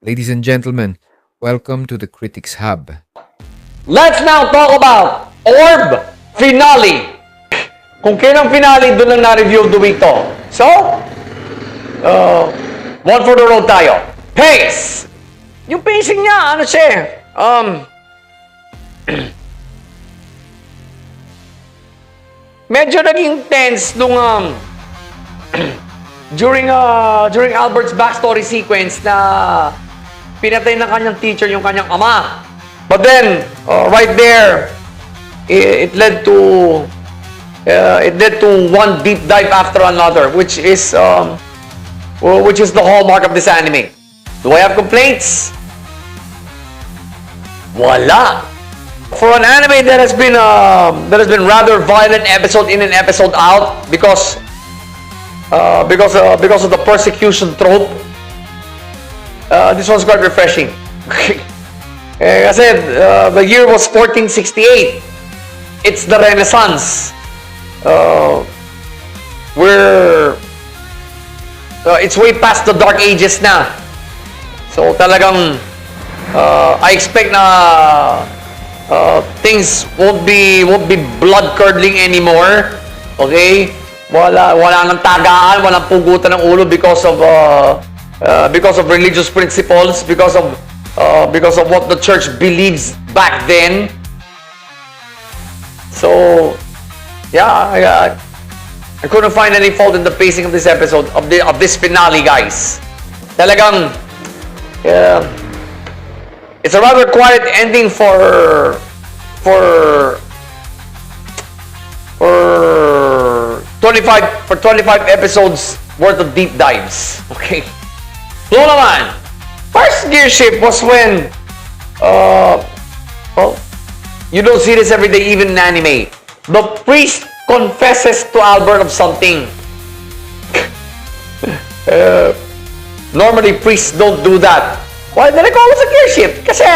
Ladies and gentlemen, welcome to the Critics Hub. Let's now talk about ORB finale. Kung kailang finale, doon lang na-review of the week to. So, one for the road tayo. Pace! Yung pacing niya, ano siya medyo naging tense nung during Albert's backstory sequence na pinatay ng kanyang teacher yung kanyang ama. But then, right there, it led to one deep dive after another, which is the hallmark of this anime. Do I have complaints? Wala. For an anime that has been rather violent episode in and episode out because of the persecution trope, this one's quite refreshing. Kasi the year was 1468. It's the Renaissance. It's way past the Dark Ages na. So talagang I expect na things won't be blood curdling anymore. Okay? Wala nang tagaan, walang pugutan ng ulo because of religious principles, because of what the church believes back then. So, yeah, I couldn't find any fault in the pacing of this episode, of this finale, guys. Talagang, it's a rather quiet ending for 25 episodes worth of deep dives. Okay. So naman, first gear shift was when you don't see this every day even in anime. The priest confesses to Albert of something. Normally priests don't do that. Why did I call it a gear shift? Kasi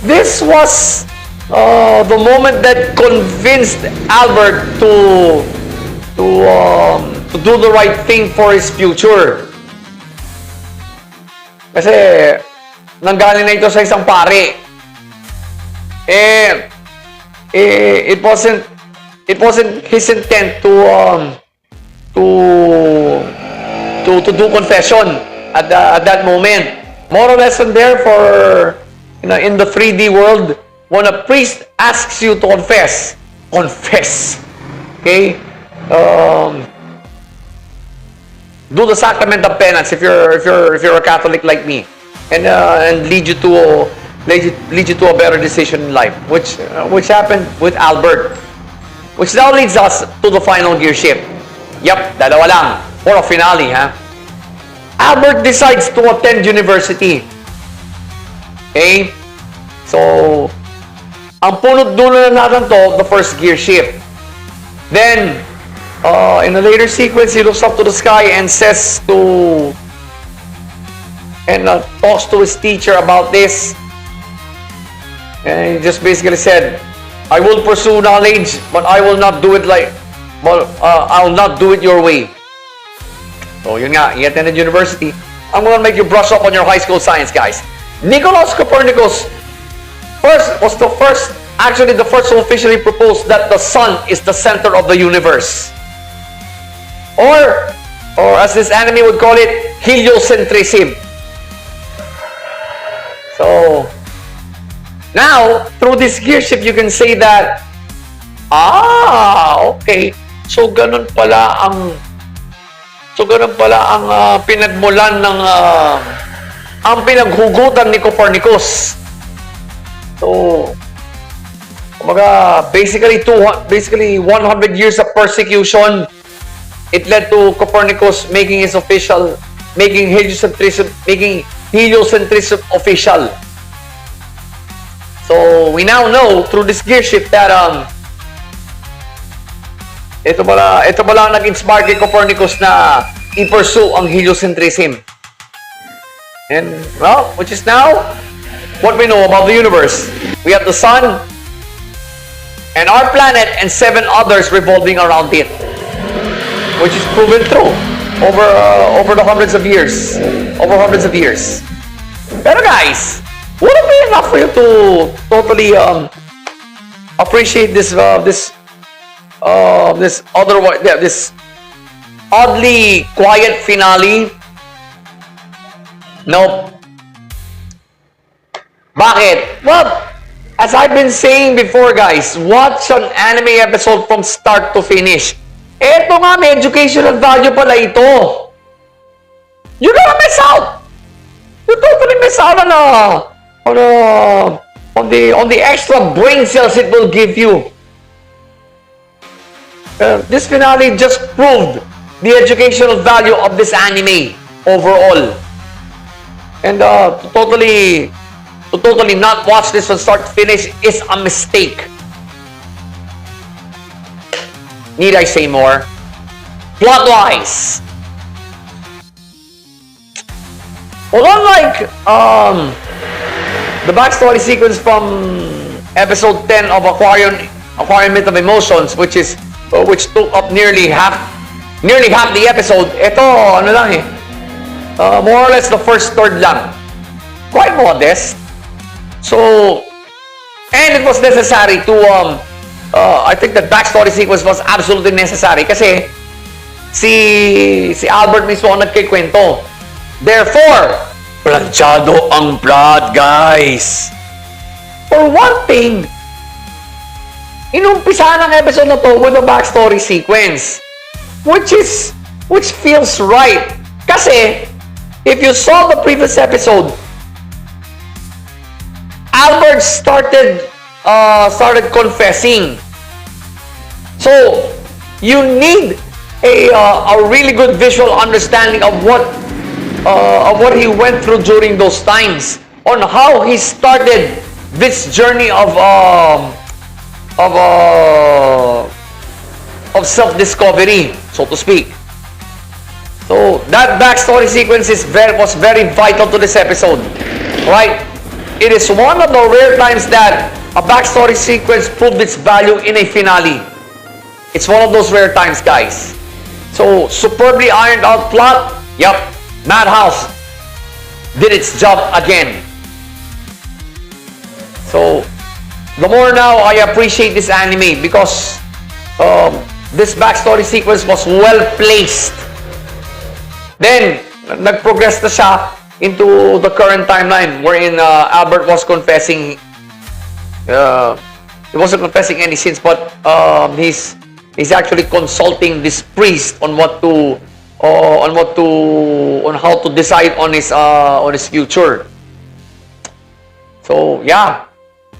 this was the moment that convinced Albert to do the right thing for his future. Kasi nanggaling na ito sa isang pare. It wasn't his intent to do confession at that moment. Moral lesson there for in the 3D world, when a priest asks you to confess. Okay? Do the sacrament of penance if you're a Catholic like me, and lead you to a better decision in life, which happened with Albert, which now leads us to the final gear shift. Yep, dalawa lang for a finale, ha? Albert decides to attend university. Okay? So, ang punot dulo na natin to, the first gear shift. Then, in a later sequence, he looks up to the sky and says talks to his teacher about this. And he just basically said, I will pursue knowledge, but I will not do it I'll not do it your way. So, yun nga, he attended university. I'm gonna make you brush up on your high school science, guys. Nicolaus Copernicus was the first to officially propose that the sun is the center of the universe. Or as this anime would call it, heliocentrism. So, now, through this gear shift, you can say that, okay. So, ganun pala ang pinagmulan ng ang pinaghugutan ni Copernicus. So, basically 100 years of persecution, it led to Copernicus making heliocentrism official. So, we now know through this gear shift that ito pala ang nag-inspire kay Copernicus na i-pursue ang heliocentrism. And, well, which is now what we know about the universe. We have the sun and our planet and 7 others revolving around it, which is proven true. over the hundreds of years. Over hundreds of years. Pero guys, would it be enough for you to totally appreciate this this oddly quiet finale? Nope. Bakit? Well, as I've been saying before, guys, watch an anime episode from start to finish. Eto nga, may educational value pala ito. You're gonna miss out. You totally miss out on the extra brain cells it will give you. This finale just proved the educational value of this anime overall. And to totally not watch this from start to finish is a mistake. Need I say more? Plot-wise, well, unlike the backstory sequence from episode 10 of Aquarium Myth of Emotions, which took up nearly half the episode, ito ano lang eh, more or less the first third lang. Quite modest. So, and it was necessary to I think that backstory sequence was absolutely necessary kasi si Albert mismo ang nagkikwento. Therefore, planchado ang plot, guys. For one thing, inumpisa ng episode na to with a backstory sequence, which feels right. Kasi, if you saw the previous episode, Albert started confessing. So, you need a really good visual understanding of what he went through during those times, on how he started this journey of self-discovery, so to speak. So that backstory sequence was very vital to this episode, right? It is one of the rare times that a backstory sequence proved its value in a finale. It's one of those rare times, guys. So, superbly ironed out plot. Yup, Madhouse did its job again. So, the more now I appreciate this anime because this backstory sequence was well placed. Then, nag-progress na siya into the current timeline wherein Albert was confessing. He wasn't confessing any sins, but he's actually consulting this priest on how to decide on his future. So yeah,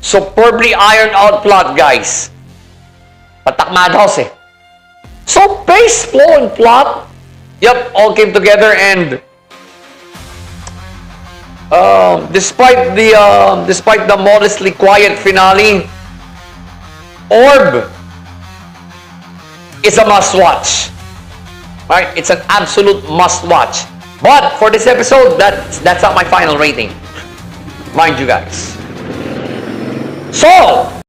superbly ironed out plot, guys. Patak Madhouse eh. So pace, flow, and plot, yep, all came together, and despite the modestly quiet finale, ORB is a must-watch. Right? It's an absolute must-watch. But for this episode, that's not my final rating. Mind you guys. So,